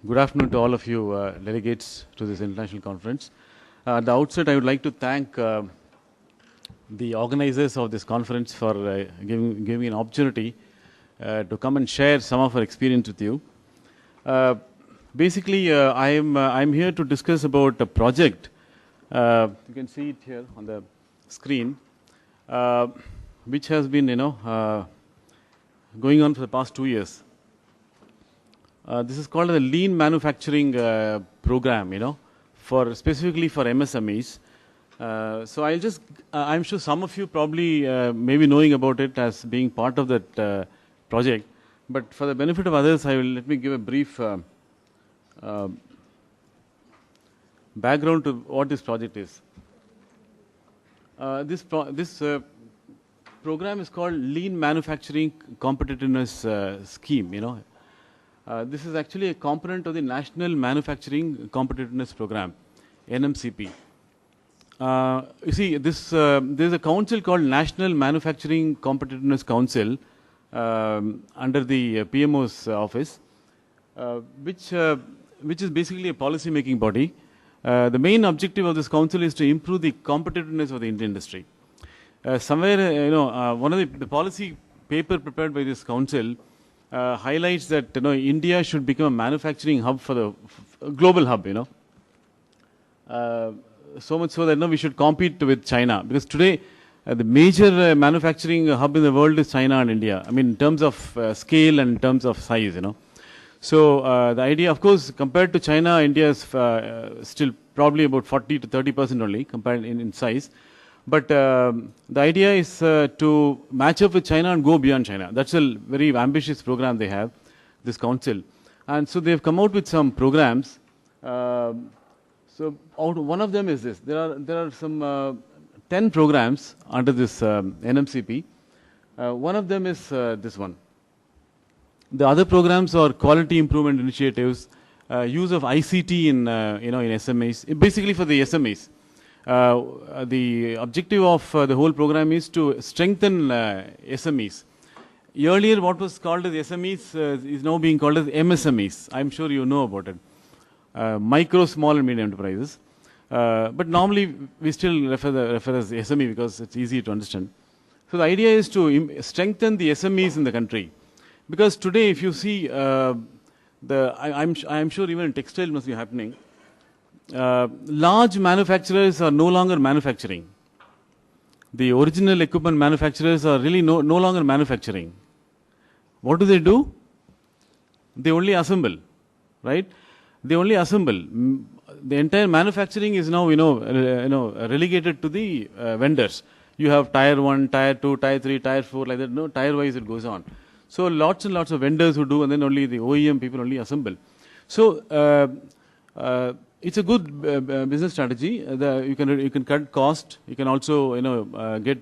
Good afternoon to all of you delegates to this international conference. At the outset, I would like to thank the organizers of this conference for giving me an opportunity to come and share some of our experience with you. Basically, I'm here to discuss about a project. You can see it here on the screen, which has been, going on for the past 2 years. This is called the Lean Manufacturing Program, specifically for MSMEs. So I'm sure some of you probably may be knowing about it as being part of that project. But for the benefit of others, let me give a brief background to what this project is. This program is called Lean Manufacturing Competitiveness Scheme. This is actually a component of the National Manufacturing Competitiveness Program, NMCP. You see, there's a council called National Manufacturing Competitiveness Council under the PMO's office, which is basically a policy-making body. The main objective of this council is to improve the competitiveness of the Indian industry. One of the policy paper prepared by this council highlights that India should become a manufacturing hub for the global hub. So much so that we should compete with China, because today the major manufacturing hub in the world is China and India. I mean, in terms of scale and in terms of size. So the idea, of course, compared to China, India is still probably about 40 to 30% only compared in size. But the idea is to match up with China and go beyond China. That's a very ambitious program they have, this council. And so they've come out with some programs. So one of them is this. There are some 10 programs under this NMCP. One of them is this one. The other programs are quality improvement initiatives, use of ICT in SMEs, basically for the SMEs. The objective of the whole program is to strengthen SMEs. Earlier, what was called as SMEs is now being called as MSMEs. I'm sure you know about it. Micro, small and medium enterprises. But normally, we still refer as SME because it's easy to understand. So the idea is to strengthen the SMEs in the country. Because today, if you see, I'm sure even in textile must be happening. Large manufacturers are no longer manufacturing. The original equipment manufacturers are really no longer manufacturing. What do? They only assemble, right? They only assemble. The entire manufacturing is now, relegated to the vendors. You have tier 1, tier 2, tier 3, tier 4, like that. No, tier wise it goes on. So lots and lots of vendors who do, and then only the OEM people only assemble. So it's a good business strategy. You can cut cost. You can also get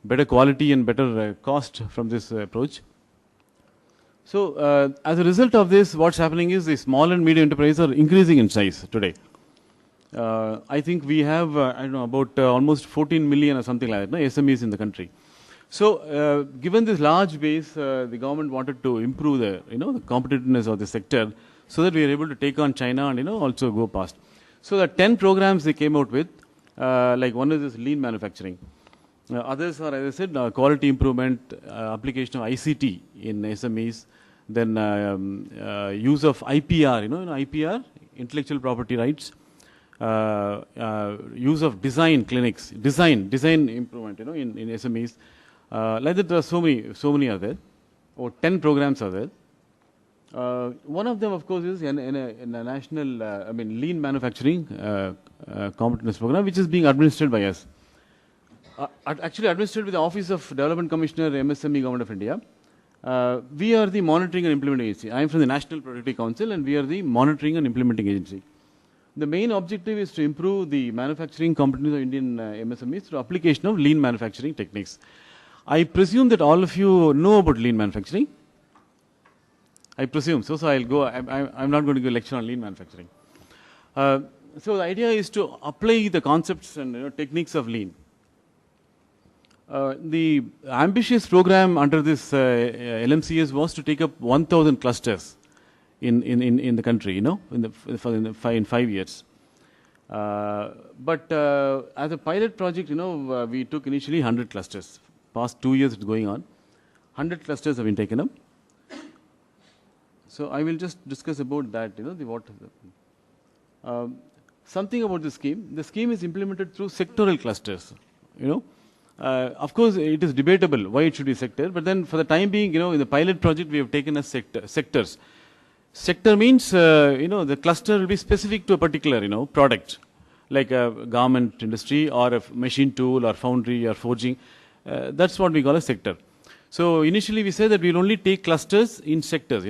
better quality and better cost from this approach. So as a result of this, what's happening is the small and medium enterprises are increasing in size today. I think we have about almost 14 million or something like that, SMEs in the country. So given this large base, the government wanted to improve the competitiveness of the sector, so that we are able to take on China and also go past. So the 10 programs they came out with, like one is this lean manufacturing. Others are, as I said, quality improvement, application of ICT in SMEs, then use of IPR, IPR, intellectual property rights, use of design clinics, design improvement, in SMEs. Like that, there are so many are there, or 10 programs are there. One of them, of course, is in a national, lean manufacturing competitiveness program, which is being administered by us. Actually, administered with the Office of Development Commissioner, MSME, Government of India. We are the monitoring and implementing agency. I am from the National Productivity Council, and we are the monitoring and implementing agency. The main objective is to improve the manufacturing competitiveness of Indian MSMEs through application of lean manufacturing techniques. I presume that all of you know about lean manufacturing. I presume so. So I'll go. I'm not going to give a lecture on lean manufacturing. So the idea is to apply the concepts and techniques of lean. The ambitious program under this LMCS was to take up 1,000 clusters in the country, in 5 years. But as a pilot project, we took initially 100 clusters. Past 2 years it's going on. 100 clusters have been taken up. So I will just discuss about that, something about the scheme. The scheme is implemented through sectoral clusters, Of course, it is debatable why it should be sector, but then for the time being, in the pilot project, we have taken as sectors. Sector means, the cluster will be specific to a particular, product, like a garment industry or a machine tool or foundry or forging. That's what we call a sector. So initially we said that we'll only take clusters in sectors,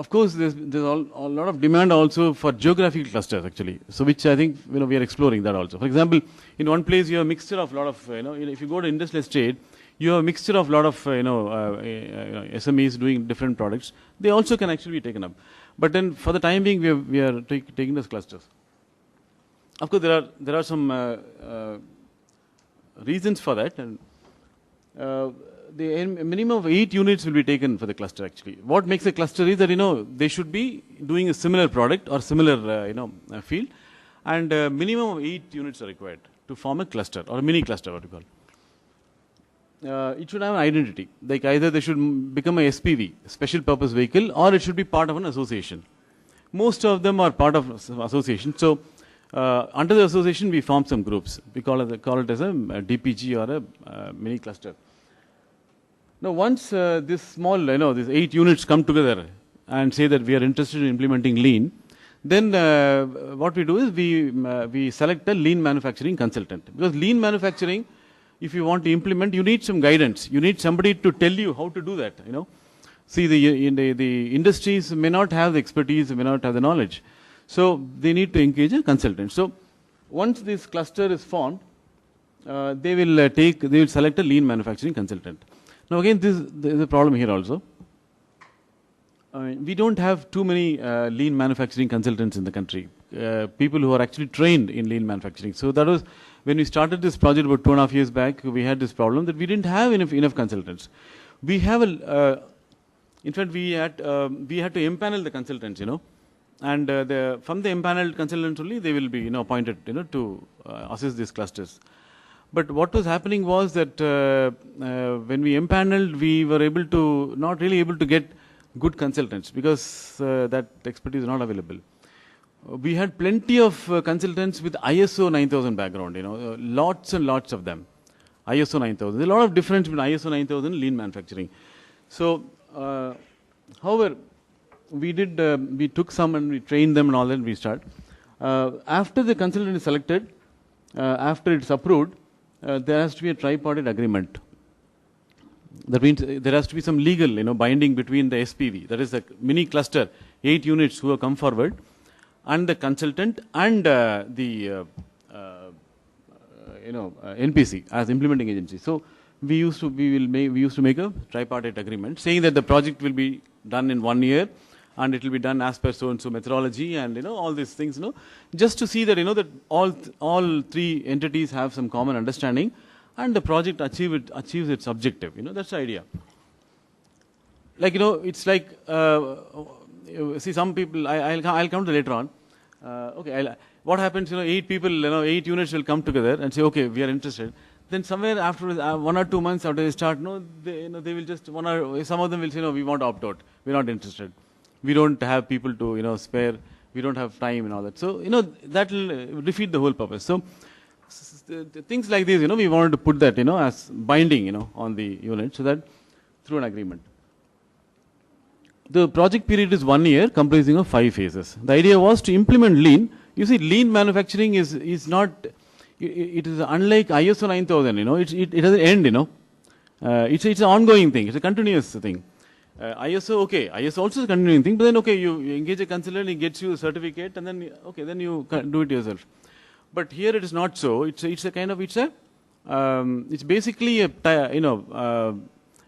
Of course, there's a lot of demand also for geographical clusters actually. So which I think, we are exploring that also. For example, in one place you have a mixture of a lot of, if you go to industrial estate, you have a mixture of a lot of, SMEs doing different products. They also can actually be taken up. But then for the time being, we are taking those clusters. Of course, there are some reasons for that. And the minimum of 8 units will be taken for the cluster actually. What makes a cluster is that, they should be doing a similar product or similar, field. And minimum of 8 units are required to form a cluster or a mini cluster, what we call. It should have an identity. Like either they should become a SPV, special purpose vehicle, or it should be part of an association. Most of them are part of association. So under the association, we form some groups. We call it as a DPG or a mini cluster. Now, once this small, these 8 units come together and say that we are interested in implementing lean, then what we do is we select a lean manufacturing consultant. Because lean manufacturing, if you want to implement, you need some guidance. You need somebody to tell you how to do that. See, the industries may not have the expertise, may not have the knowledge, so they need to engage a consultant. So once this cluster is formed, they will select a lean manufacturing consultant. Now again, there is a problem here also. We don't have too many lean manufacturing consultants in the country. People who are actually trained in lean manufacturing. So that was when we started this project about 2.5 years back. We had this problem that we didn't have enough consultants. We have in fact, we had to empanel the consultants, and from the empaneled consultants only they will be appointed to assess these clusters. But what was happening was that when we empaneled, we were not really able to get good consultants because that expertise is not available. We had plenty of consultants with ISO 9000 background, lots and lots of them. ISO 9000. There's a lot of difference between ISO 9000 and lean manufacturing. So, however, we took some and we trained them and all that, and we start. After the consultant is selected, after it's approved, there has to be a tripartite agreement. That means there has to be some legal, binding between the SPV, that is the mini cluster, 8 units who have come forward, and the consultant and the NPC as implementing agency. So we used to make a tripartite agreement saying that the project will be done in 1 year and it will be done as per so and so methodology and all these things, just to see that that all 3 entities have some common understanding and the project achieves its objective. That's the idea. Like it's like see, some people, I'll come to later on. Okay, what happens? 8 people, 8 units will come together and say, okay, we are interested. Then somewhere after 1 or 2 months after they start, they will just some of them will say, no, we want to opt out. We're not interested. We don't have people to spare. We don't have time and all that. So that will defeat the whole purpose. So things like this, we wanted to put that as binding on the unit, so that through an agreement. The project period is 1 year, comprising of 5 phases. The idea was to implement lean. You see, lean manufacturing is not. It is unlike ISO 9000. It doesn't end. It's an ongoing thing. It's a continuous thing. ISO also is a continuing thing. But then you engage a consultant, he gets you a certificate, and then then you do it yourself. But here it is not so. It's basically a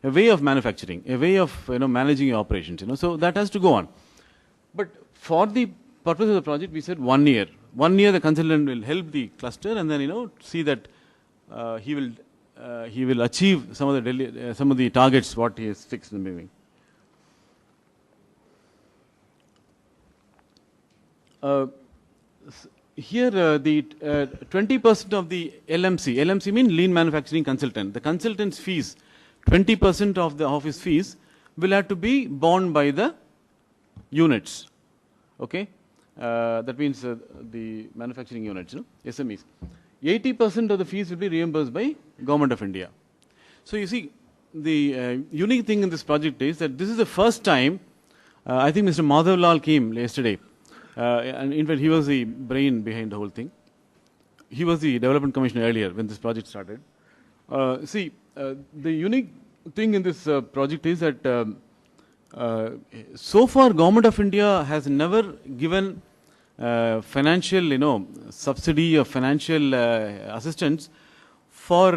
way of manufacturing, a way of managing your operations. So that has to go on. But for the purpose of the project, we said 1 year. 1 year, the consultant will help the cluster, and then see that he will achieve some of the targets what he has fixed in the beginning. uh, here the 20% of the LMC means lean manufacturing consultant. The consultant's fees, 20% of the office fees will have to be borne by the units. Okay, that means the manufacturing units, SMEs. 80% of the fees will be reimbursed by Government of India. So you see, the unique thing in this project is that this is the first time. I think Mr. Madhav Lal came yesterday, and in fact he was the brain behind the whole thing. He was the development commissioner earlier when this project started. The unique thing in this project is that so far Government of India has never given financial, subsidy or financial assistance for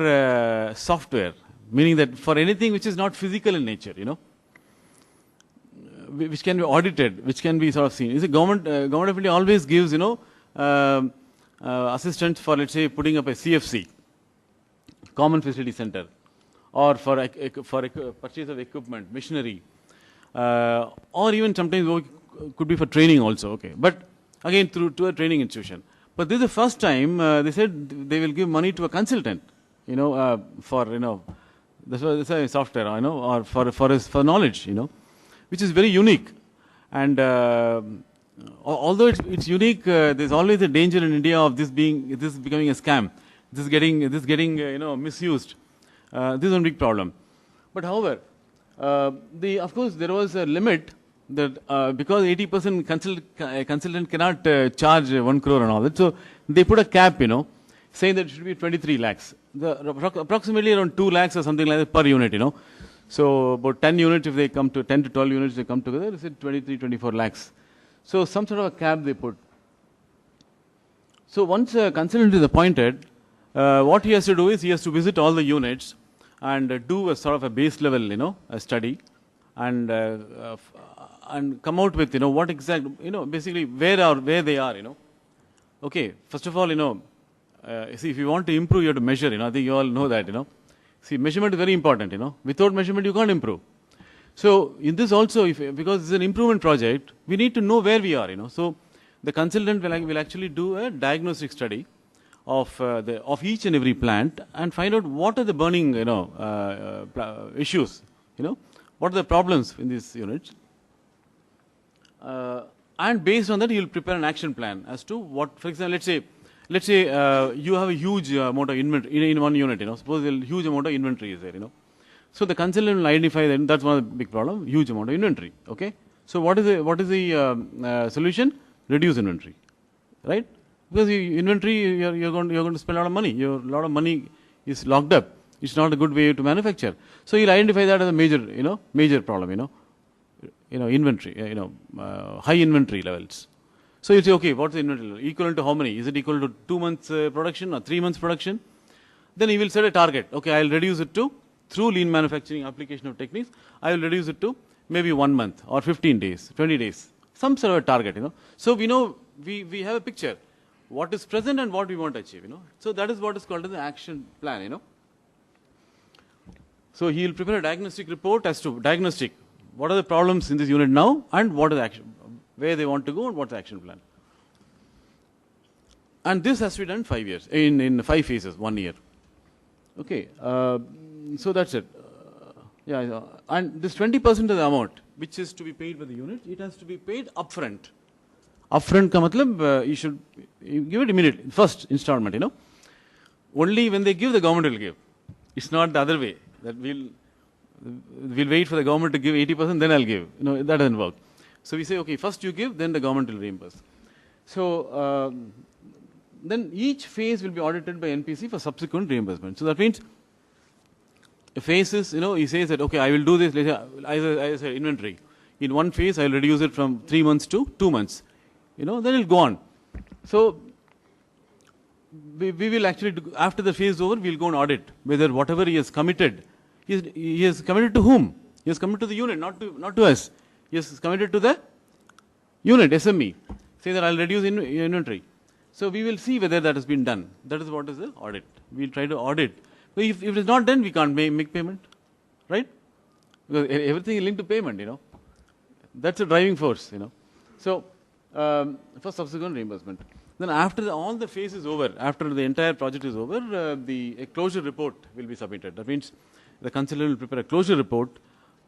software, meaning that for anything which is not physical in nature, which can be audited, which can be sort of seen. You see, government of India always gives, assistance for, let's say, putting up a CFC, Common Facility Center, or for purchase of equipment, machinery, or even sometimes could be for training also. Okay, but again to a training institution. But this is the first time they said they will give money to a consultant, for this is software, or for knowledge, which is very unique. And although it's unique, there's always a danger in India of this becoming a scam, this getting misused. This is a big problem. But however, of course there was a limit that because 80% consultant cannot charge 1 crore and all that, so they put a cap, saying that it should be 23 lakhs. Approximately around 2 lakhs or something like that per unit, So about 10 units, if they come to 10 to 12 units, they come together, it's 23, 24 lakhs. So some sort of a cap they put. So once a consultant is appointed, what he has to do is he has to visit all the units and do a sort of a base level, a study, and come out with, what exact, basically where they are, Okay, first of all, see, if you want to improve, you have to measure, I think you all know that, See, measurement is very important, Without measurement, you can't improve. So in this also, because it's an improvement project, we need to know where we are, So the consultant will actually do a diagnostic study of each and every plant and find out what are the burning, issues, what are the problems in these units. And based on that, he will prepare an action plan as to what, for example, let's say you have a huge amount of inventory in one unit, Suppose a huge amount of inventory is there, So the consultant will identify that that's one of the big problem, huge amount of inventory. Okay. So what is the solution? Reduce inventory, right? Because inventory, you're going to spend a lot of money. A lot of money is locked up. It's not a good way to manufacture. So you'll identify that as a major problem. Inventory, high inventory levels. So you say, okay, what's the inventory level? Equivalent to how many? Is it equal to 2 months production or 3 months production? Then he will set a target. Okay, I'll reduce it to, through lean manufacturing application of techniques, I will reduce it to maybe 1 month or 15 days, 20 days. Some sort of a target, So we know, we have a picture. What is present and what we want to achieve, So that is what is called as the action plan, So he will prepare a diagnostic report as to what are the problems in this unit now and what is the action, where they want to go and what's the action plan. And this has to be done in 5 years, in 5 phases, 1 year. Okay, so that's it. And this 20% of the amount which is to be paid by the unit, it has to be paid upfront. Upfront ka matlab, you give it immediately, first installment, Only when they give, the government will give. It's not the other way, that we'll wait for the government to give 80%, then I'll give. That doesn't work. So we say, okay, first you give, then the government will reimburse. So then each phase will be audited by NPC for subsequent reimbursement. So that means a phase is, he says that, okay, I will do this, as I inventory. In one phase, I will reduce it from 3 months to 2 months. Then it will go on. So we will actually, after the phase is over, we will go and audit whether whatever he has committed, he has committed to whom? He has committed to the unit, not to us. He has committed to the unit, SME. Say that I'll reduce inventory. So we will see whether that has been done. That is what is the audit. We'll try to audit. So if it is not done, we can't make payment, right? Because everything is linked to payment, That's a driving force, So for subsequent reimbursement. Then after all the phase is over, after the entire project is over, a closure report will be submitted. That means the consultant will prepare a closure report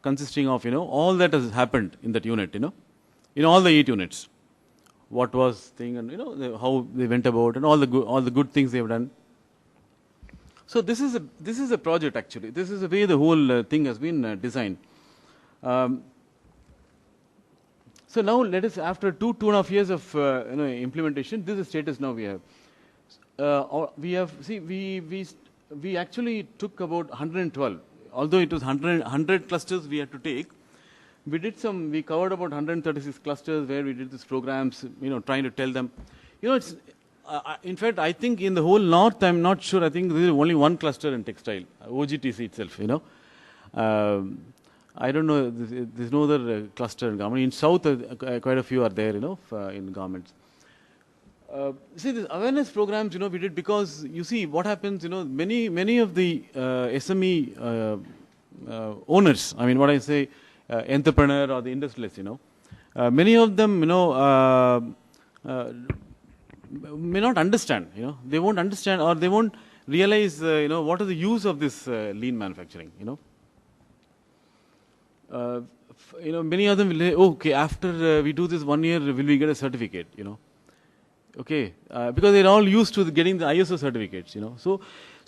consisting of, all that has happened in that unit, in all the 8 units. What was thing and, how they went about and all the good things they have done. So this is a project actually. This is the way the whole thing has been designed. So now let us, after 2.5 years of implementation, this is the status now we have. We actually took about 112. Although it was 100 clusters we had to take, we covered about 136 clusters where we did these programs, trying to tell them, it's, in fact, I think in the whole north, I'm not sure, I think there is only one cluster in textile, OGTC itself, I don't know, there's no other cluster in government. In south, quite a few are there, in governments. See, these awareness programs, we did because, you see, what happens, many of the SME owners, I mean, what I say, entrepreneur or the industrialists, many of them, may not understand, they won't understand or they won't realize, what is the use of this lean manufacturing, many of them will say, okay, after we do this 1 year, will we get a certificate, okay, because they're all used to getting the ISO certificates, So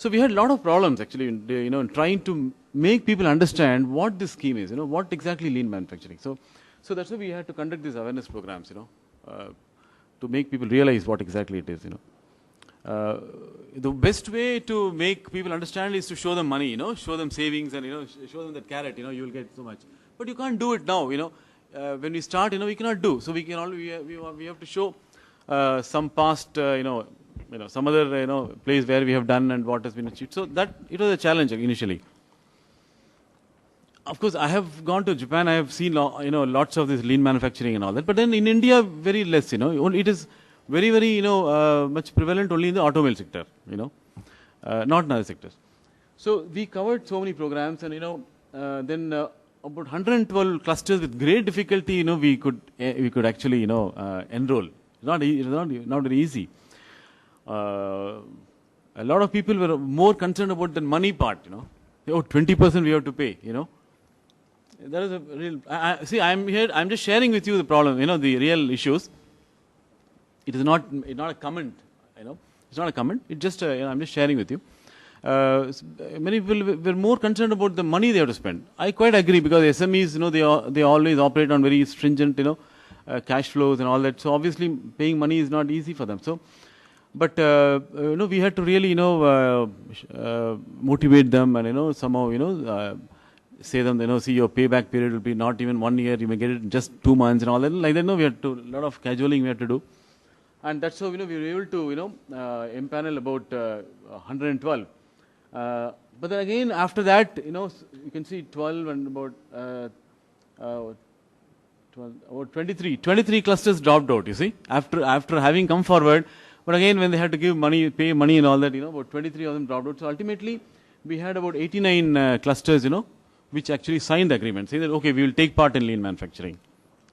we had a lot of problems actually, in trying to make people understand what this scheme is, what exactly lean manufacturing. So that's why we had to conduct these awareness programs, to make people realize what exactly it is, The best way to make people understand is to show them money, show them savings and, show them that carrot, you will get so much. But you can't do it now, when we start, we cannot do. So we can only, we have to show some past, some other, place where we have done and what has been achieved. So that, it was a challenge initially. Of course, I have gone to Japan, I have seen, lots of this lean manufacturing and all that. But then in India, very less, it is very, very, much prevalent only in the automobile sector, not in other sectors. So we covered so many programs and, then about 112 clusters with great difficulty, we could actually, enroll. It's not very easy. A lot of people were more concerned about the money part, 20% we have to pay, That is a real, see, I'm here, I'm just sharing with you the problem, the real issues. It is not a comment, it's not a comment, it's just, I'm just sharing with you. Many people were more concerned about the money they have to spend. I quite agree because SMEs, they always operate on very stringent, cash flows and all that. So obviously paying money is not easy for them. So, but, we had to really, motivate them and, somehow, say them, see your payback period will be not even 1 year, you may get it in just 2 months and all that. Like that, we had to, a lot of cajoling we had to do. And that's how, we were able to, empanel about 112. But then again, after that, you can see 12 and about 23 clusters dropped out, you see, after having come forward. But again, when they had to give money, pay money and all that, about 23 of them dropped out. So ultimately, we had about 89 clusters, which actually signed the agreement, saying that, okay, we will take part in lean manufacturing,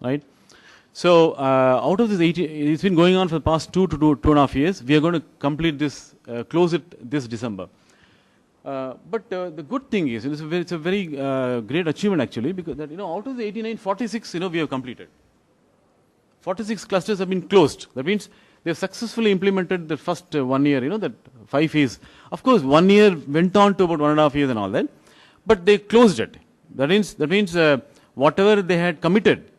right? So, out of this 80, it's been going on for the past 2 to 2.5 years. We are going to complete this, close it this December. But the good thing is, it's a very great achievement actually, because that, out of the 89, 46, we have completed. 46 clusters have been closed. That means they have successfully implemented the first 1 year, that 5 phase. Of course, 1 year went on to about 1.5 years and all that, but they closed it. That means whatever they had committed,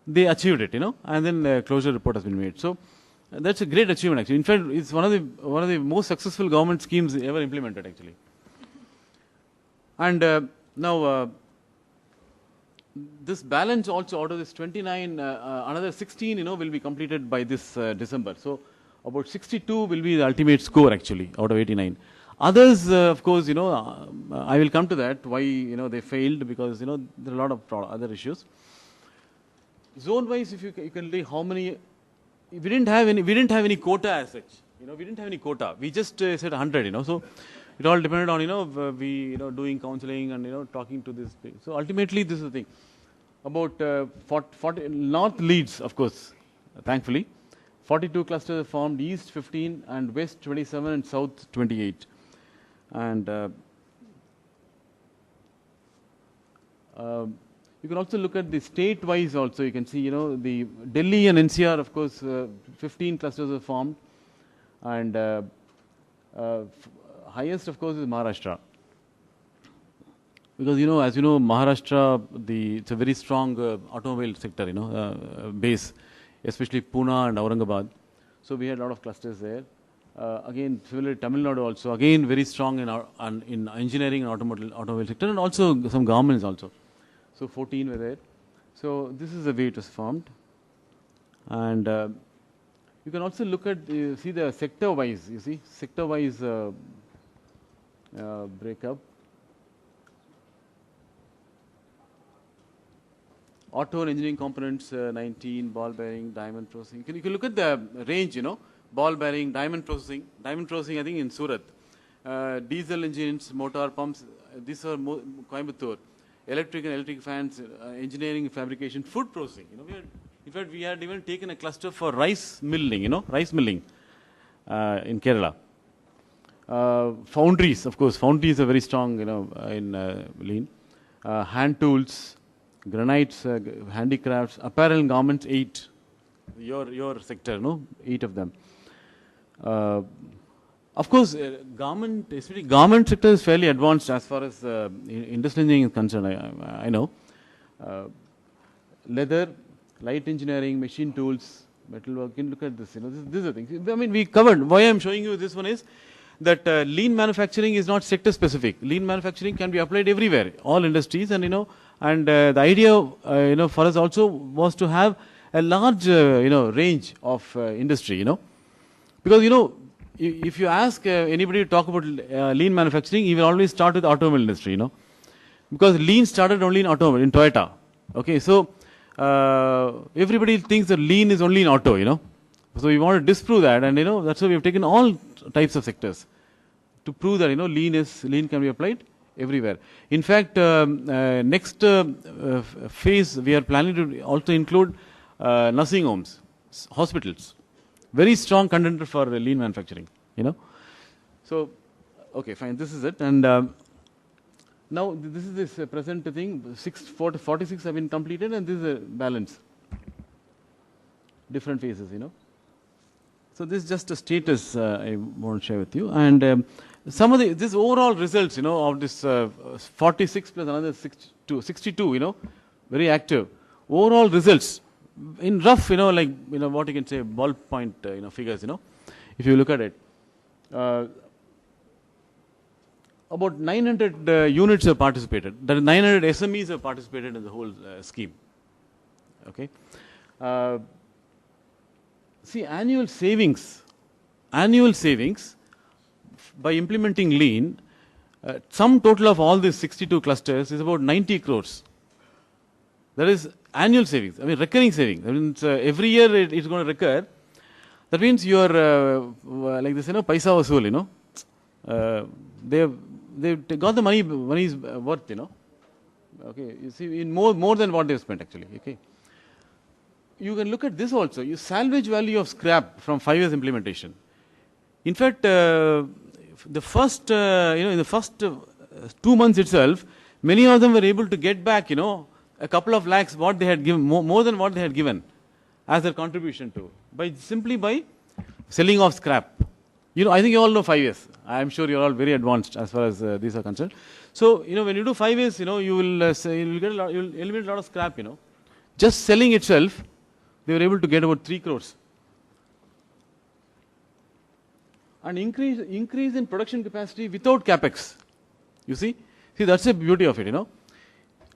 they achieved it, and then the closure report has been made. So that's a great achievement actually. In fact, it's one of the most successful government schemes ever implemented actually. And now this balance also out of this 29, another 16, will be completed by this December. So about 62 will be the ultimate score actually out of 89. Others, of course, I will come to that, why, they failed, because, there are a lot of other issues. Zone-wise, if you can see how many, we didn't have any quota as such. We didn't have any quota. We just said 100, so it all depended on, we, doing counseling and, talking to this thing. So ultimately, this is the thing. About 40 North leads, of course. thankfully. 42 clusters are formed, east 15 and west 27 and south 28. And you can also look at the state-wise also. You can see, you know, the Delhi and NCR, of course, 15 clusters are formed. And highest, of course, is Maharashtra. Because, you know, as you know, Maharashtra, it's a very strong automobile sector, you know, base, especially Pune and Aurangabad. So we had a lot of clusters there. Again, similarly, Tamil Nadu also, again, very strong in engineering and automobile sector, and also some governments also. So 14 were there. So this is the way it was formed. And you can also look at, see the sector-wise, you see, sector-wise breakup. Auto and engineering components, 19, ball bearing, diamond processing. You can look at the range, you know, ball bearing, diamond processing, I think in Surat. Diesel engines, motor pumps, these are Coimbatore. Electric fans, engineering, fabrication, food processing. You know, in fact, we had even taken a cluster for rice milling, you know, in Kerala. Foundries, of course, foundries are very strong, you know, in lean. Hand tools, granites, handicrafts, apparel and garments, 8. Your sector, no, 8 of them. Of course, especially garment sector is fairly advanced as far as industrial engineering is concerned, I know. Leather, light engineering, machine tools, metalwork. You can look at this, you know, this is the thing. I mean, we covered. Why I'm showing you this one is that lean manufacturing is not sector specific. Lean manufacturing can be applied everywhere, all industries, and, you know, and the idea, you know, for us also was to have a large, you know, range of industry, you know, because, you know, if you ask anybody to talk about lean manufacturing, he will always start with automobile industry, you know, because lean started only in automobile, in Toyota. Okay, so everybody thinks that lean is only in auto, you know. So we want to disprove that, and, you know, that's why we have taken all types of sectors to prove that, you know, lean can be applied everywhere. In fact, next phase we are planning to also include nursing homes, hospitals. Very strong contender for lean manufacturing, you know. So, okay, fine, this is it. And now this is this present thing, 46 have been completed, and this is a balance. Different phases, you know. So this is just a status I want to share with you. And some of this overall results, you know, of this 46 plus another 62, you know, very active. Overall results. In rough, you know, like, you know, what you can say, ballpoint, you know, figures, you know, if you look at it, about 900 units have participated. That is 900 SMEs have participated in the whole scheme. Okay. See, annual savings by implementing lean, sum total of all these 62 clusters is about 90 crores. That is annual savings, I mean recurring savings. I mean, every year it's going to recur. That means you are like this, you know, paisa vasool, you know. They've got the money is worth, you know. Okay, you see, in more than what they've spent actually. Okay. You can look at this also. You salvage value of scrap from 5 years implementation. In fact, the first, you know, in the first 2 months itself, many of them were able to get back, you know, a couple of lakhs what they had given, more than what they had given as their contribution to, simply by selling off scrap. You know, I think you all know 5 years. I am sure you are all very advanced as far as these are concerned. So, you know, when you do 5 years, you know, you will you'll eliminate a lot of scrap, you know. Just selling itself, they were able to get about 3 crores. And increase in production capacity without capex. You see, that's the beauty of it, you know.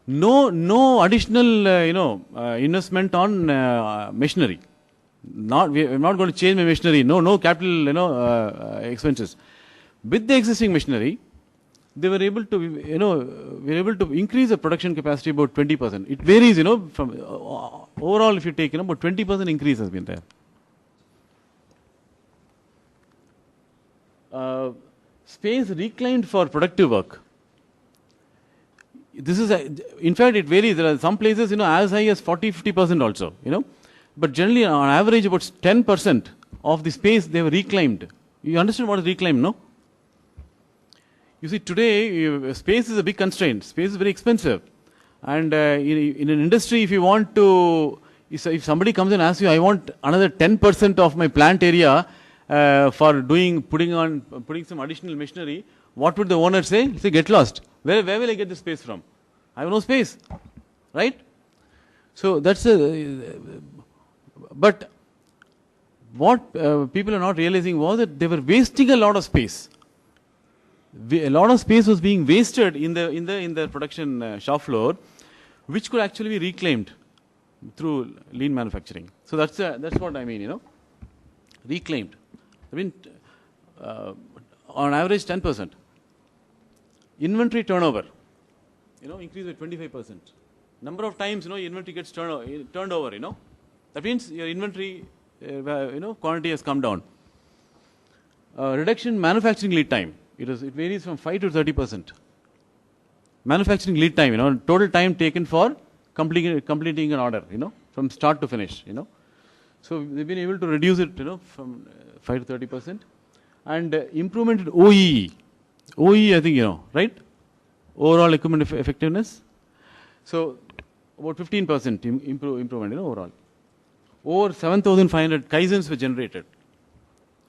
No additional, you know, investment on machinery. We're not going to change my machinery. No capital, you know, expenses. With the existing machinery, they were able to, you know, increase the production capacity about 20%. It varies, you know, from overall if you take, you know, about 20% increase has been there. Space reclaimed for productive work. This is, in fact, it varies. There are some places, you know, as high as 40-50% also, you know. But generally, on average, about 10% of the space they were reclaimed. You understand what is reclaimed, no? You see, today, space is a big constraint. Space is very expensive. And in an industry, if you want to, if somebody comes and asks you, I want another 10% of my plant area for putting some additional machinery, what would the owner say? He'll say, get lost. Where will I get the space from? I have no space, right? So that's but what people are not realizing was that they were wasting a lot of space. A lot of space was being wasted in the production shop floor, which could actually be reclaimed through lean manufacturing. So that's what I mean, you know, reclaimed. I mean, on average 10%. Inventory turnover, you know, increased by 25%. Number of times, you know, inventory gets turned over, you know. That means your inventory, you know, quantity has come down. Reduction in manufacturing lead time. It varies from 5 to 30%. Manufacturing lead time, you know, total time taken for completing an order, you know, from start to finish, you know. So they've been able to reduce it, you know, from 5 to 30%. And improvement in OEE. OEE, I think, you know, right? Overall equipment effectiveness. So about 15% improvement, you know, overall. Over 7,500 Kaizens were generated.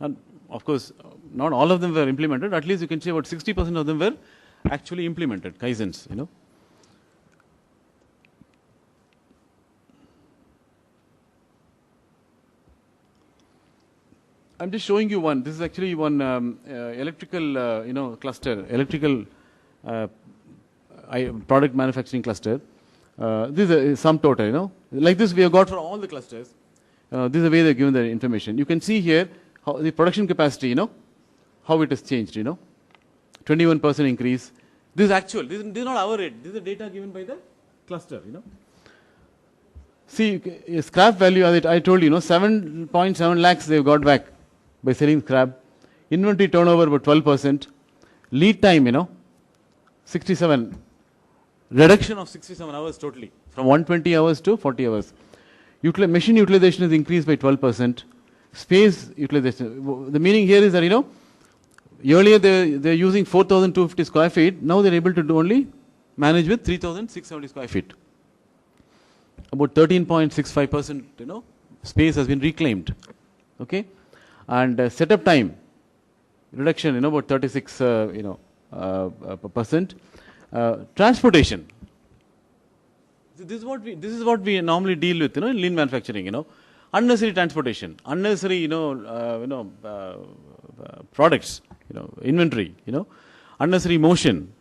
And of course, not all of them were implemented. At least you can say about 60% of them were actually implemented, Kaizens, you know. I'm just showing you one. This is actually one electrical, you know, cluster, electrical product manufacturing cluster. This is sum total, you know. Like this we have got for all the clusters. This is the way they're given the information. You can see here how the production capacity, you know, how it has changed, you know. 21% increase. This is actual. This is not our rate. This is the data given by the cluster, you know. See, scrap value, as I told you, 7.7 lakhs they've got back by selling scrap. Inventory turnover about 12%. Lead time, 67. Reduction of 67 hours totally, from 120 hours to 40 hours. Machine utilization is increased by 12%. Space utilization. The meaning here is that, earlier they're using 4,250 square feet. Now they're able to only manage with 3,670 square feet. About 13.65%, space has been reclaimed. Okay, and setup time reduction, about 36, percent. Transportation. This is what we normally deal with, in lean manufacturing. Unnecessary transportation, unnecessary, products, inventory, unnecessary motion,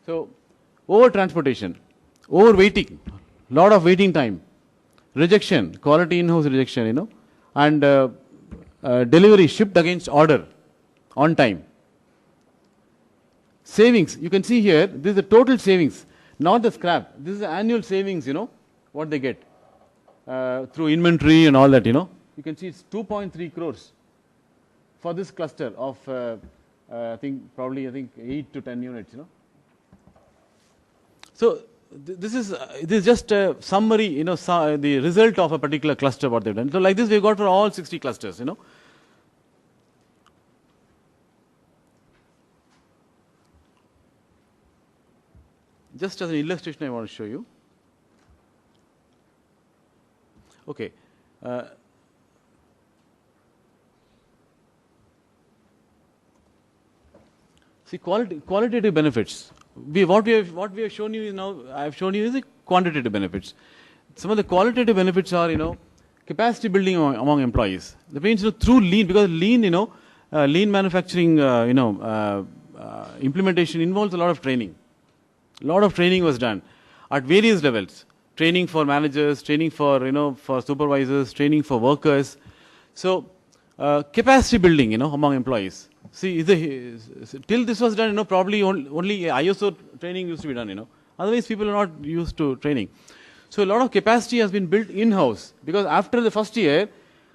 So, over transportation, over waiting, lot of waiting time, rejection, quality in-house rejection, and delivery shipped against order on time. Savings, you can see here, this is the total savings, not the scrap. This is the annual savings, what they get through inventory and all that, You can see it's 2.3 crores for this cluster of, I think 8 to 10 units, So this is just a summary, the result of a particular cluster what they've done. So like this we've got for all 60 clusters, Just as an illustration I want to show you. Okay. See, qualitative benefits. What we have shown you is now, I have shown you is the quantitative benefits. Some of the qualitative benefits are, capacity building among employees. That means, through lean, because lean, lean manufacturing, implementation involves a lot of training. A lot of training was done at various levels. Training for managers, training for, for supervisors, training for workers. So, capacity building, among employees. See, till this was done, probably only ISO training used to be done, Otherwise, people are not used to training. So, a lot of capacity has been built in-house, because after the first year,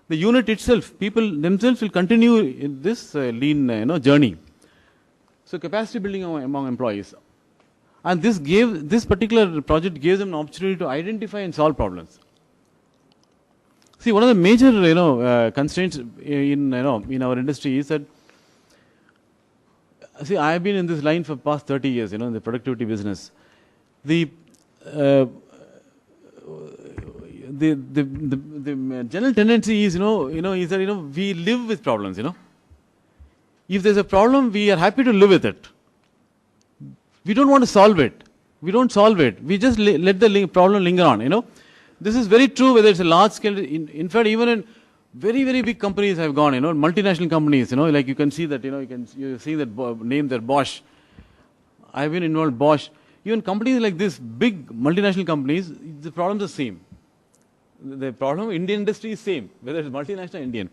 the unit itself, people themselves will continue in this lean, journey. So, capacity building among employees. And this particular project gives them an opportunity to identify and solve problems. See, one of the major, constraints in our industry is that, see, I have been in this line for past 30 years, in the productivity business. The general tendency is, is that, we live with problems, If there's a problem, we are happy to live with it. We don't want to solve it. We don't solve it. We just let the problem linger on, This is very true whether it's a large scale. In fact, even in very, very big companies have gone, multinational companies, like you can see that, you're seeing that name there, Bosch. I've been involved, Bosch. Even companies like this, big multinational companies, the problems are same. The problem, Indian industry is same, whether it's multinational or Indian.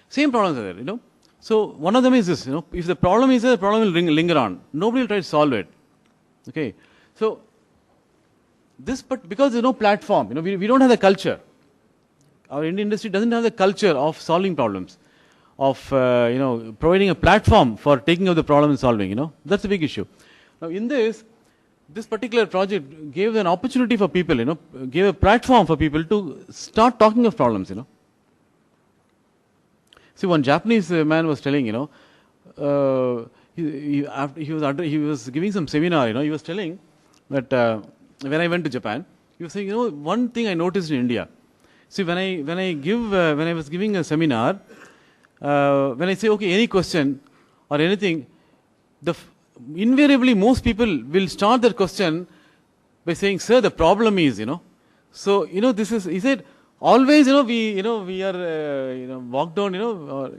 Same problems are there, So one of them is this, if the problem is there, the problem will linger on. Nobody will try to solve it. Okay. So this, but because there's no platform, we don't have the culture. Our Indian industry doesn't have the culture of solving problems, of providing a platform for taking up the problem and solving. That's a big issue. Now, in this particular project gave an opportunity for people, gave a platform for people to start talking of problems, See, one Japanese man was telling, he was giving some seminar, he was telling that when I went to Japan, he was saying, one thing I noticed in India. See, when I was giving a seminar, when I say, okay, any question or anything, invariably most people will start their question by saying, sir, the problem is, So, this is, he said, always, we are, walk down, or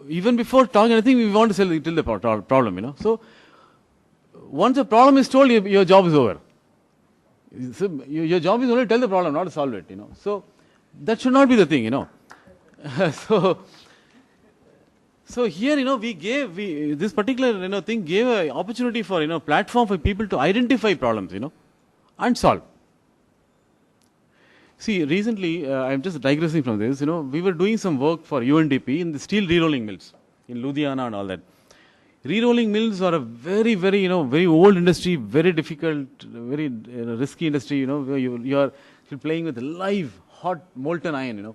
even before talking anything, we want to tell the problem, So, once the problem is told, your job is over. So your job is only to tell the problem, not to solve it, So, that should not be the thing, So here, this particular, thing gave an opportunity for, platform for people to identify problems, and solve. See, recently, I'm just digressing from this, we were doing some work for UNDP in the steel re-rolling mills in Ludhiana and all that. Re-rolling mills are a very, very, very old industry, very difficult, very risky industry, you're playing with live, hot, molten iron,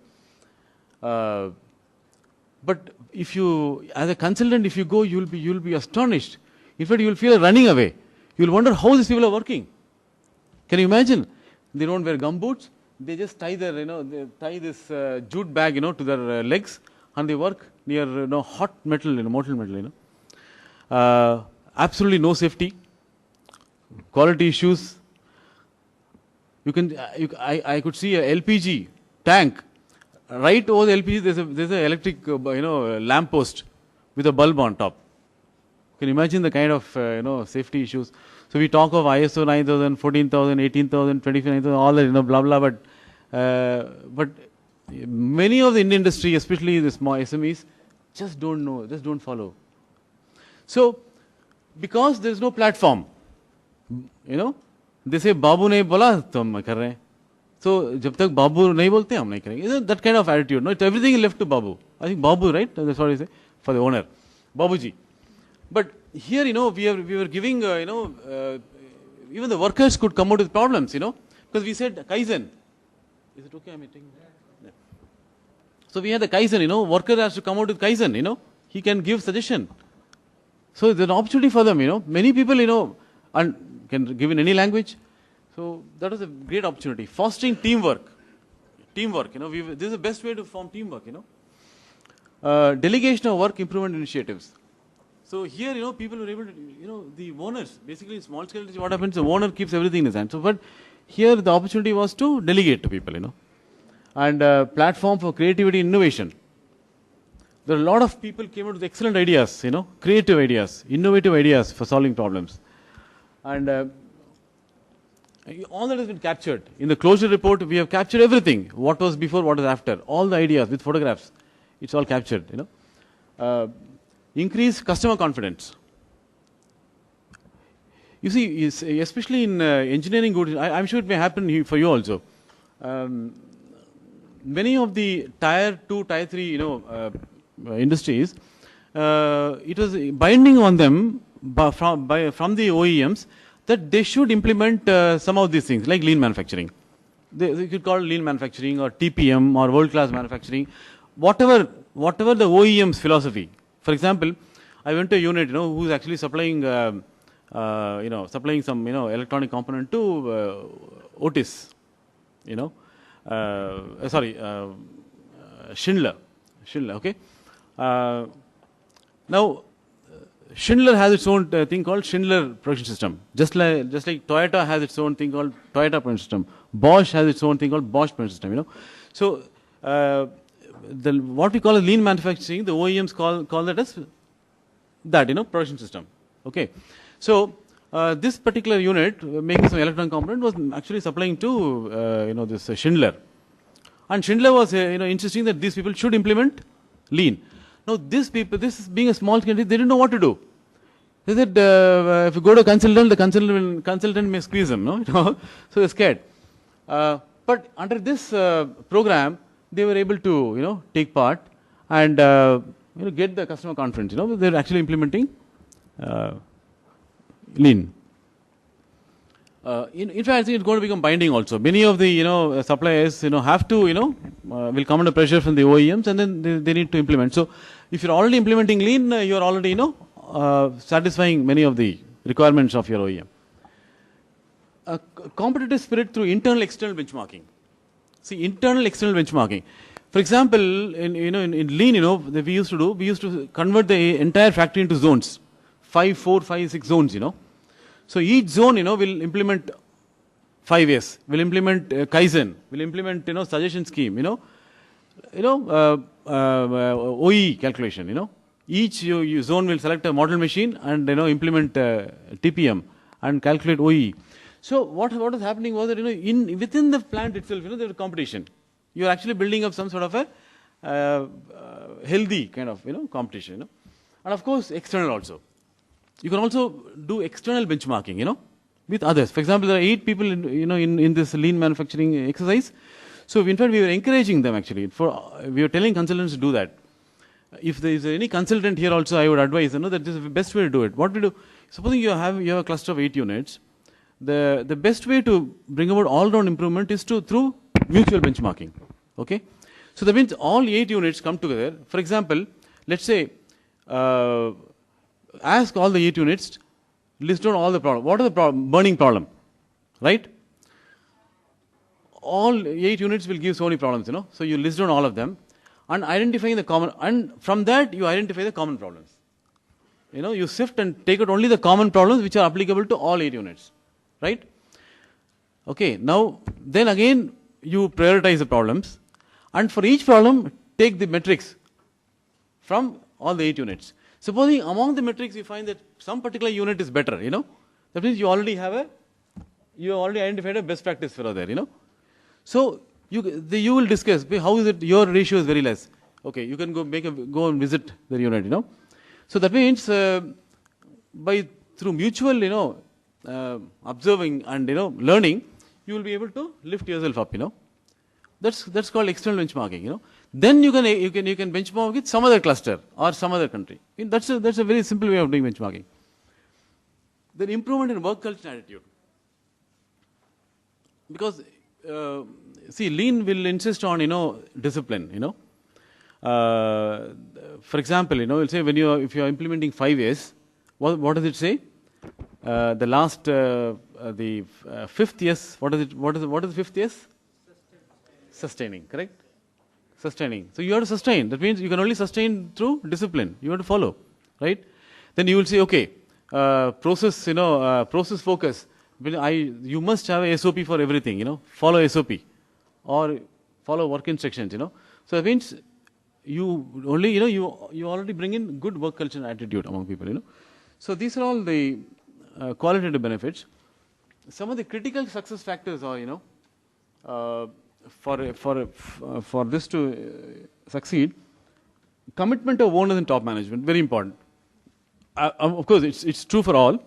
But if you, as a consultant, if you go, you'll be astonished. In fact, you'll feel running away. You'll wonder how these people are working. Can you imagine? They don't wear gumboots. They just tie their, they tie this jute bag, to their legs, and they work near, hot metal, molten metal, absolutely no safety, quality issues. I could see a LPG tank. Right over the LPG, there's an electric, lamp post with a bulb on top. Can you imagine the kind of, safety issues? So we talk of ISO 9000, 14000, 18000, 25000, all that, blah blah. But many of the Indian industry, especially the small SMEs, just don't know, just don't follow. So, because there is no platform, they say, Babu nahi bola, to hum kar rahe hain. So, jab tak Babu nahi bolte, hum nahi karenge. That kind of attitude. No, everything is left to Babu. I think Babu, right? That's what I say, for the owner. Babuji. But here, we were giving, even the workers could come out with problems, because we said Kaizen. Is it okay? I'm taking that. So, we had the Kaizen, worker has to come out with Kaizen, he can give suggestion. So, there's an opportunity for them, Many people, and can give in any language. So, that was a great opportunity. Fostering teamwork. Teamwork, this is the best way to form teamwork, Delegation of work improvement initiatives. So, here, people were able to, the owners, basically in small scale, what happens, the owner keeps everything in his hand. So, but here the opportunity was to delegate to people, And platform for creativity and innovation. There are a lot of people came out with excellent ideas, creative ideas, innovative ideas for solving problems. And all that has been captured. In the closure report, we have captured everything. What was before, what was after. All the ideas with photographs. It's all captured, Increase customer confidence. You see, especially in engineering goods, I'm sure it may happen for you also. Many of the tier 2, tier 3, industries, it was binding on them from the OEMs that they should implement some of these things like lean manufacturing. you could call it lean manufacturing or TPM or world-class manufacturing, whatever the OEM's philosophy. For example, I went to a unit, who's actually supplying, supplying some, electronic component to Otis, Schindler, okay. Now, Schindler has its own thing called Schindler production system. Just like Toyota has its own thing called Toyota production system. Bosch has its own thing called Bosch production system. So what we call as lean manufacturing, the OEMs call that as that production system. Okay. So this particular unit making some electronic component was actually supplying to this Schindler, and Schindler was insisting that these people should implement lean. Now, these people, this being a small country, they didn't know what to do. They said, if you go to a consultant, the consultant may squeeze them, so they're scared. But under this program, they were able to, take part and, get the customer confidence. They're actually implementing lean. In fact, I think it's going to become binding also. Many of the suppliers have to will come under pressure from the OEMs, and then they need to implement. So if you're already implementing lean, you're already satisfying many of the requirements of your OEM. Competitive spirit through internal external benchmarking. See, internal external benchmarking. For example, in lean, that we used to convert the entire factory into zones, 5, 4, 5, 6 zones. So each zone, will implement 5S, will implement Kaizen, will implement, suggestion scheme, OE calculation, Each zone will select a model machine and, implement TPM and calculate OE. So what was happening was that, within the plant itself, there was competition. You are actually building up some sort of a healthy kind of, competition, And of course, external also. You can also do external benchmarking, with others. For example, there are 8 people, in this lean manufacturing exercise. So in fact, we were encouraging them actually. We were telling consultants to do that. If there is any consultant here also, I would advise, that this is the best way to do it. What we do, supposing you have a cluster of 8 units, the best way to bring about all-round improvement is through mutual benchmarking. Okay? So that means all 8 units come together. For example, let's say, ask all the 8 units, list down all the problems. What is the burning problem? Right? All 8 units will give so many problems, So you list down all of them and identifying the common, and from that you identify the common problems. You sift and take out only the common problems which are applicable to all 8 units. Right? Okay, now, then again, you prioritize the problems, and for each problem, take the metrics from all the 8 units. Supposing among the metrics you find that some particular unit is better, that means you already identified a best practice for there, So you will discuss how is it your ratio is very less. Okay, you can go and visit the unit, So that means through mutual, observing and learning, you will be able to lift yourself up. That's called external benchmarking. Then you can benchmark with some other cluster or some other country. That's a very simple way of doing benchmarking. Then improvement in work culture and attitude. Because see, lean will insist on discipline. For example, it'll say if you are implementing 5 A's, what does it say? The last the 5th yes. What is the 5th yes? Sustaining, correct? Sustaining. So you have to sustain. That means you can only sustain through discipline. You have to follow, right? Then you will say, okay, process, process focus. You must have a SOP for everything, follow SOP or follow work instructions, So that means you only, you already bring in good work culture and attitude among people, So these are all the qualitative benefits. Some of the critical success factors are, for this to succeed, commitment of owners and top management, very important. Of course, it's true for all,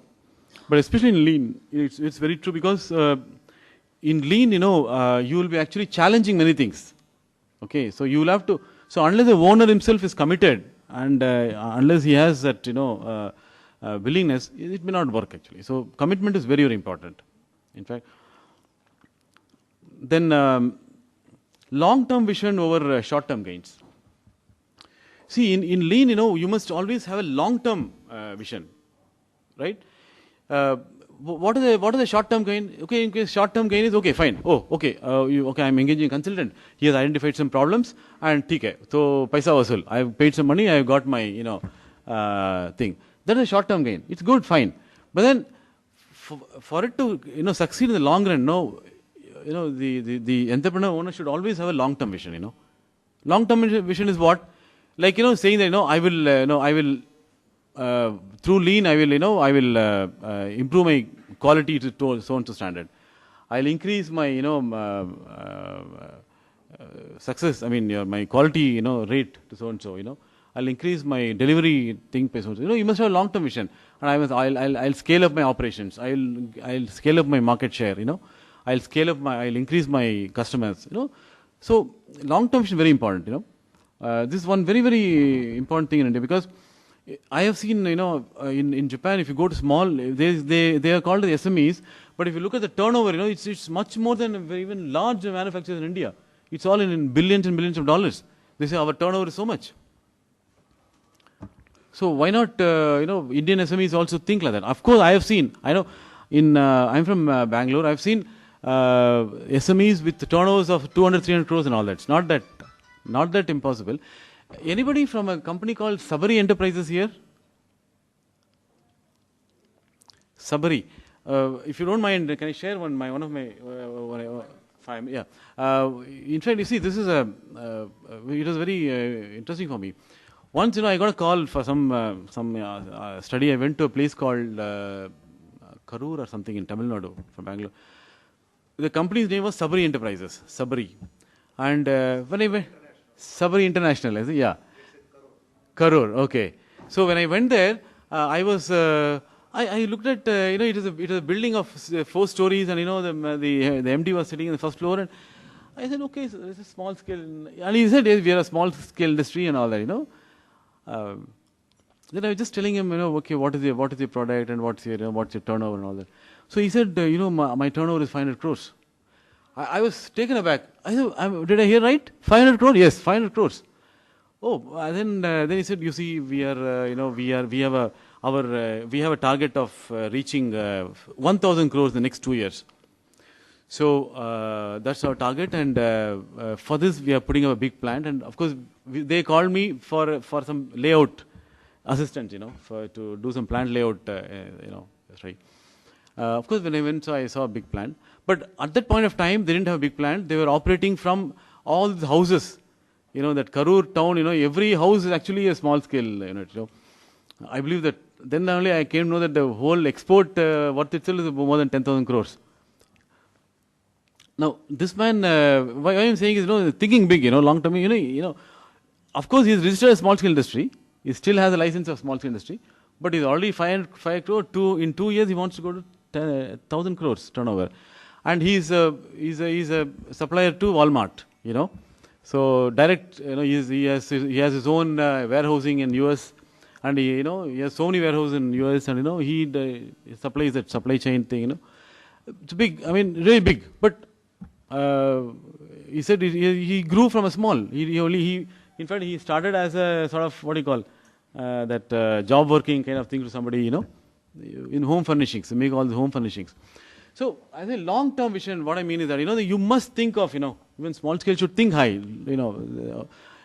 but especially in lean, it's very true because in lean, you will be actually challenging many things. Okay, so you will have to. So unless the owner himself is committed and unless he has that, willingness, it may not work actually. So commitment is very, very important. In fact, then long-term vision over short-term gains. See, in lean, you must always have a long-term vision, right? What are the short-term gain? Okay, in case short-term gain is okay, fine. Oh, okay, okay, I'm engaging a consultant. He has identified some problems, and TK. So, paisa vasool. I've paid some money. I've got my, thing. That is a short-term gain. It's good, fine. But then, for it to, succeed in the long run, the entrepreneur owner should always have a long-term vision. Long-term vision is what? Like, saying that, I will, through lean, I will improve my quality to so and so standard. I'll increase my, success. I mean, my quality, rate to so and so. I'll increase my delivery thing. So you must have a long-term vision. And I'll scale up my operations. I'll scale up my market share. I'll increase my customers. So long-term vision is very important. This is one very, very important thing in India, because I have seen, in Japan, if you go to small, they are called the SMEs, but if you look at the turnover, it's much more than even large manufacturers in India. It's all in billions and billions of dollars. They say our turnover is so much. So why not, Indian SMEs also think like that? Of course, I have seen, I'm from Bangalore, I've seen SMEs with turnovers of 200, 300 crores and all that. It's not that impossible. Anybody from a company called Sabari Enterprises here? Sabari. If you don't mind, can I share one of my yeah. In fact, you see, this is it was very interesting for me. Once, I got a call for some study. I went to a place called Karur or something in Tamil Nadu from Bangalore. The company's name was Sabari Enterprises. Sabari. And when I went, Sabari International, yeah. Karur, okay. So when I went there, I was, I looked at, it was a building of 4 stories, and the MD was sitting in the first floor, and I said, okay, so it's a small scale, and he said, yes, we are a small scale industry and all that, Then I was just telling him, okay, what is your product and what's your turnover and all that. So he said, my turnover is 500 crores. I was taken aback. I said, did I hear right? 500 crores? Yes, 500 crores. Oh, then he said, you see, we are, we have a target of reaching 1,000 crores in the next 2 years. So that's our target, and for this we are putting up a big plant. And of course, they called me for some layout assistance, to do some plant layout, that's right. Of course, when I went, so I saw a big plant. But at that point of time, they didn't have a big plant. They were operating from all the houses. That Karur town, every house is actually a small scale unit. I believe that then only I came to know that the whole export worth itself is more than 10,000 crores. Now, this man, why I'm saying is, thinking big, long term, of course, he's registered as small scale industry. He still has a license of small scale industry, but he's already 5 crore. In 2 years, he wants to go to 1,000 crores turnover. And he's a supplier to Walmart, So direct, he has his own warehousing in US, and he has so many warehouses in US, and he supplies that supply chain thing. It's big. I mean, really big. But he said he grew from a small. In fact, he started as a sort of what do you call that job working kind of thing to somebody, in home furnishings, make all the home furnishings. So, as a long-term vision, what I mean is that, you must think of, even small scale should think high,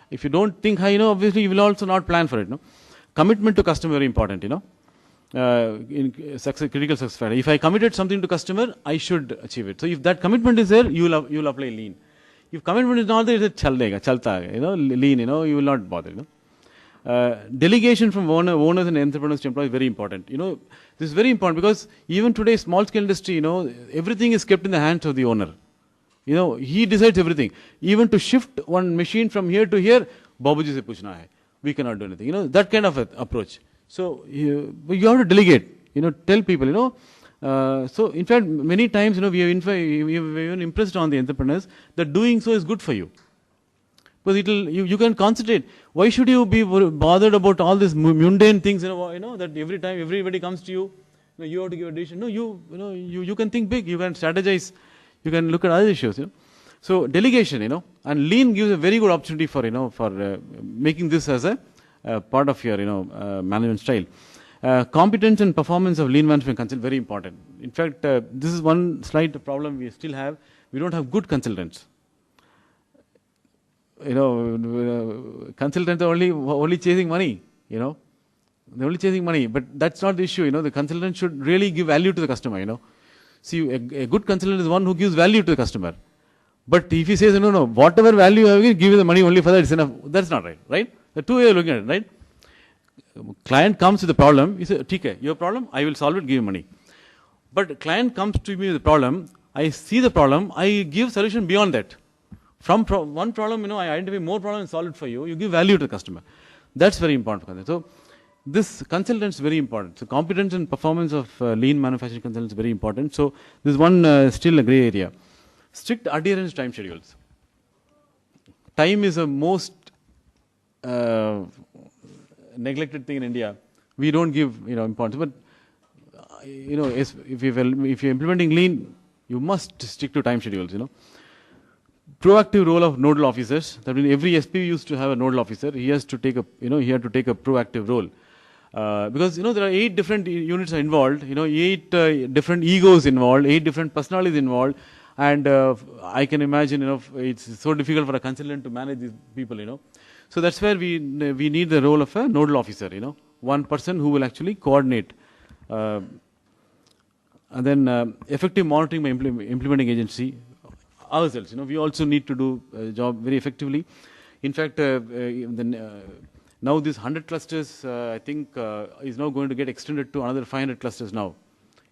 if you don't think high, obviously you will also not plan for it, Commitment to customer very important, in critical success factor. If I committed something to customer, I should achieve it. So, if that commitment is there, you will apply lean. If commitment is not there, it's chalta, lean, you will not bother, Delegation from owners and entrepreneurs to employees is very important. This is very important because even today, small scale industry, everything is kept in the hands of the owner. He decides everything. Even to shift one machine from here to here, Babuji se puchna hai. We cannot do anything. That kind of approach. So you have to delegate. Tell people. So in fact, many times, we have even impressed on the entrepreneurs that doing so is good for you. Because you can concentrate. Why should you be bothered about all these mundane things? That every time everybody comes to you, you have to give a decision. No, you can think big. You can strategize. You can look at other issues. So delegation, and lean gives a very good opportunity for, for making this as a part of your, management style. Competence and performance of lean management consultant very important. In fact, this is one slight problem we still have. We don't have good consultants. Consultants are only chasing money. They're only chasing money, but that's not the issue. The consultant should really give value to the customer. See, a good consultant is one who gives value to the customer. But if he says, no, whatever value you have, give you the money only for that, it's enough. That's not right, right? The two ways of looking at it, right? Client comes with the problem, he says, okay, your problem, I will solve it, give you money. But client comes to me with the problem, I see the problem, I give solution beyond that. From one problem, I identify more problems and solve it for you. You give value to the customer. That's very important. So this consultant is very important. So competence and performance of lean manufacturing consultants is very important. So this is one still a gray area. Strict adherence to time schedules. Time is the most neglected thing in India. We don't give importance. But if you're implementing lean, you must stick to time schedules. Proactive role of nodal officers. That means every SP used to have a nodal officer. He has to take a he had to take a proactive role. Because there are 8 different units are involved, 8 different egos involved, 8 different personalities involved, and I can imagine it's so difficult for a consultant to manage these people. So that's where we need the role of a nodal officer, one person who will actually coordinate. And then effective monitoring by implementing agency ourselves. We also need to do a job very effectively. In fact, now these 100 clusters, I think, is now going to get extended to another 500 clusters now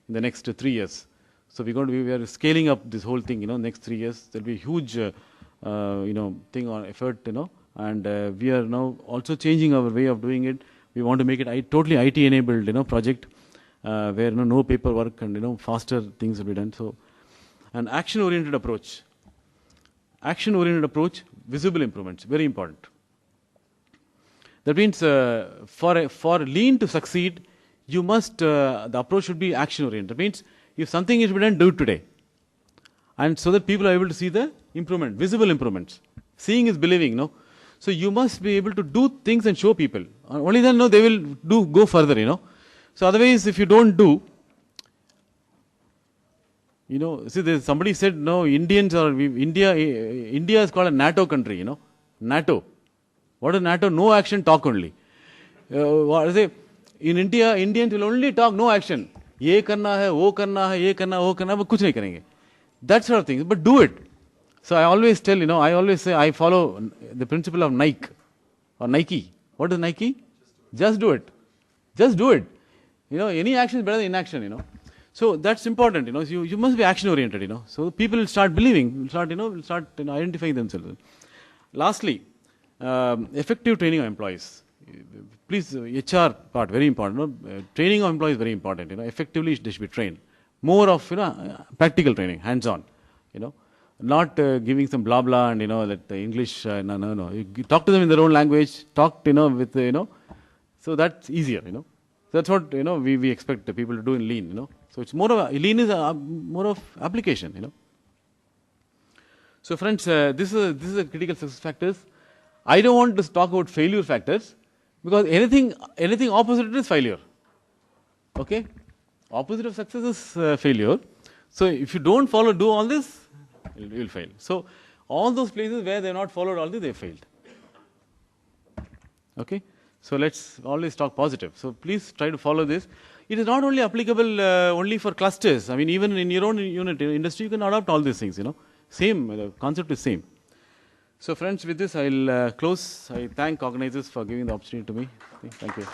in the next 3 years. So we are scaling up this whole thing. Next 3 years there'll be a huge, thing on effort. And we are now also changing our way of doing it. We want to make it totally IT enabled, project where no paperwork and faster things will be done. So, an action oriented approach. Action oriented approach, visible improvements, very important. That means for lean to succeed, you must the approach should be action oriented. That means if something is to be done, do it today, and so that people are able to see the improvement, visible improvements. Seeing is believing, So you must be able to do things and show people. Only then, they will go further, So otherwise, if you don't do, see, somebody said, no, Indians or India is called a NATO country, NATO. What is NATO? No action, talk only. What is it? In India, Indians will only talk, no action. Ye karna hai, wo karna hai, ye karna, wo karna, but kuch nahi karenge. That sort of thing. But do it. So I always tell, I always say I follow the principle of Nike or Nike. What is Nike? Just do it. Just do it. Any action is better than inaction, So that's important, you must be action oriented, So people will start believing, will start identifying themselves. Lastly, effective training of employees. Please, HR part, very important. Training of employees is very important, Effectively, they should be trained. More of, practical training, hands-on, Not giving some blah blah and, that the English, no. You talk to them in their own language, talk, with, so that's easier, That's what, we expect the people to do in lean, So it's more of, lean is more of application, So friends, this is a critical success factors. I don't want to talk about failure factors because anything opposite is failure. Okay? Opposite of success is failure. So if you don't do all this, you will fail. So all those places where they have not followed all this, they failed. Okay? So let's always talk positive. So please try to follow this. It is not only applicable only for clusters. I mean, even in your own unit industry, you can adopt all these things, Same, the concept is same. So friends, with this, I'll close. I thank organizers for giving the opportunity to me. Thank you.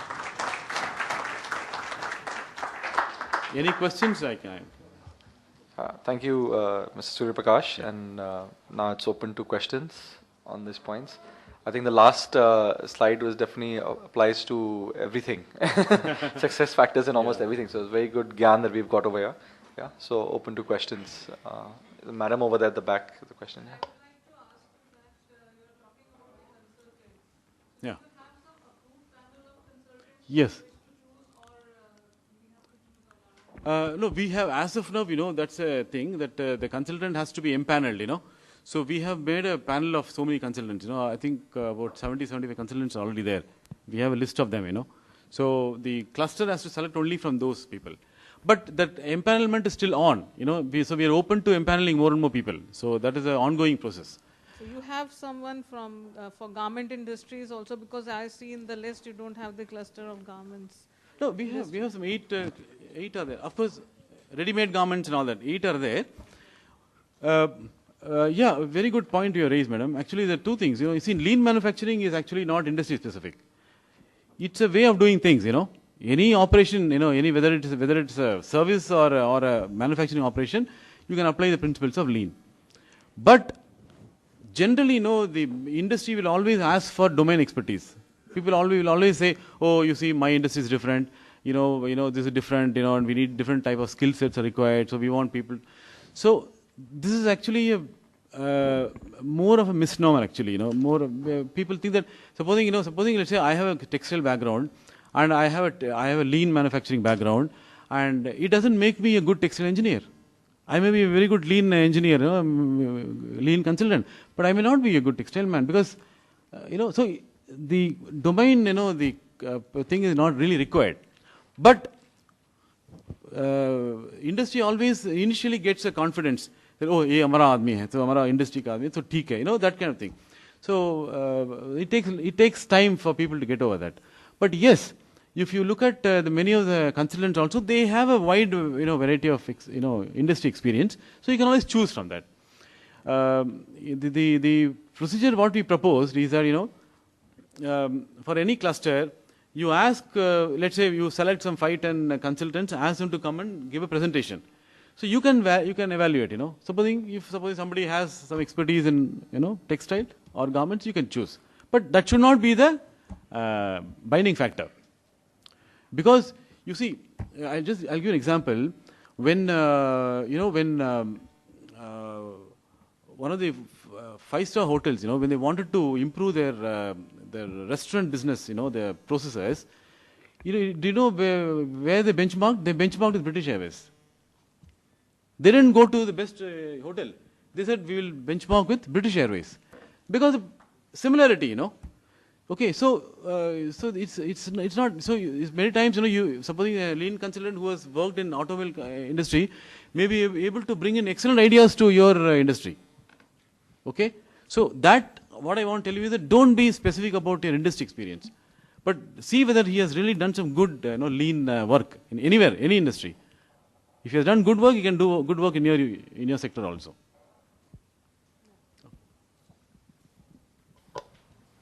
Any questions I can? Thank you, Mr. Surya Prakash. And now it's open to questions on these points. I think the last slide was definitely applies to everything, success factors and almost everything. So it's very good gyan that we've got over here. Yeah. So open to questions. The madam over there at the back, the question. Yeah. Yeah. Yes. No, we have, as of now, that's a thing that the consultant has to be empaneled, So we have made a panel of so many consultants. I think about 70, 75 consultants are already there. We have a list of them. So the cluster has to select only from those people. But that empanelment is still on. So we are open to empaneling more and more people. So that is an ongoing process. So you have someone from for garment industries also, because I see in the list you don't have the cluster of garments. No, we have some eight are there. Of course, ready-made garments and all that. 8 are there. Yeah, very good point you raised, madam. Actually, there are two things. You see, lean manufacturing is actually not industry specific. It's a way of doing things. Any operation, whether it's a service or a manufacturing operation, you can apply the principles of lean. But generally, the industry will always ask for domain expertise. People will always say, "Oh, you see, my industry is different. This is different. And we need different type of skill sets are required. So we want people." So this is actually more of a misnomer. Actually, people think that supposing let's say I have a textile background and I have a lean manufacturing background, and it doesn't make me a good textile engineer. I may be a very good lean engineer, lean consultant, but I may not be a good textile man because, so the domain, the thing is not really required. But industry always initially gets a confidence that, oh, ye hamara aadmi hai, so hamara industry ka aadmi hai, so theek hai, that kind of thing. So it takes time for people to get over that. But yes, if you look at many of the consultants also, they have a wide variety of industry experience, so you can always choose from that. The procedure what we proposed is that for any cluster, you ask, let's say you select some 5-10 consultants, ask them to come and give a presentation. So you can evaluate. Suppose somebody has some expertise in textile or garments, you can choose. But that should not be the binding factor. Because you see, I'll give you an example. When one of the 5-star hotels, when they wanted to improve their restaurant business, their processes, do you know where they benchmarked? They benchmarked with British Airways. They didn't go to the best hotel. They said we will benchmark with British Airways because of similarity, Okay, so it's not so. Many times, supposing a lean consultant who has worked in automobile industry may be able to bring in excellent ideas to your industry. Okay, so that what I want to tell you is that don't be specific about your industry experience, but see whether he has really done some good, lean work in anywhere, any industry. If he has done good work, he can do good work in your sector also.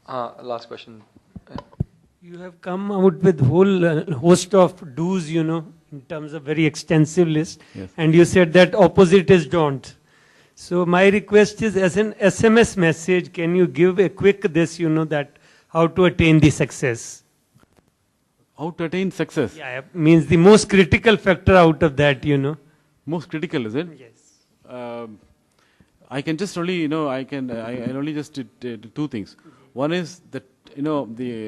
Last question. You have come out with whole host of do's, in terms of very extensive list. Yes. And you said that opposite is don't. So my request is, as an SMS message, can you give a quick that how to attain the success? How to attain success? Yeah, means the most critical factor out of that, Most critical, is it? Yes. I can just only, I only just did two things. One is that, the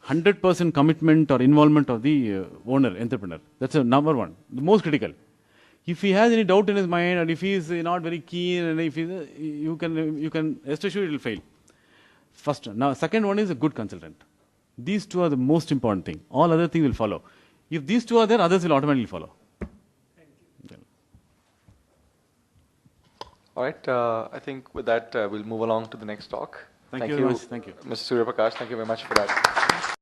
100% commitment or involvement of the owner, entrepreneur. That's a number one, the most critical. If he has any doubt in his mind, and if he is not very keen, and if you can rest assured it will fail. First one. Now, second one is a good consultant. These two are the most important thing. All other things will follow. If these two are there, others will automatically follow. All right. I think with that, we'll move along to the next talk. Thank you very much. Thank you. Mr. Surya Prakash, thank you very much for that.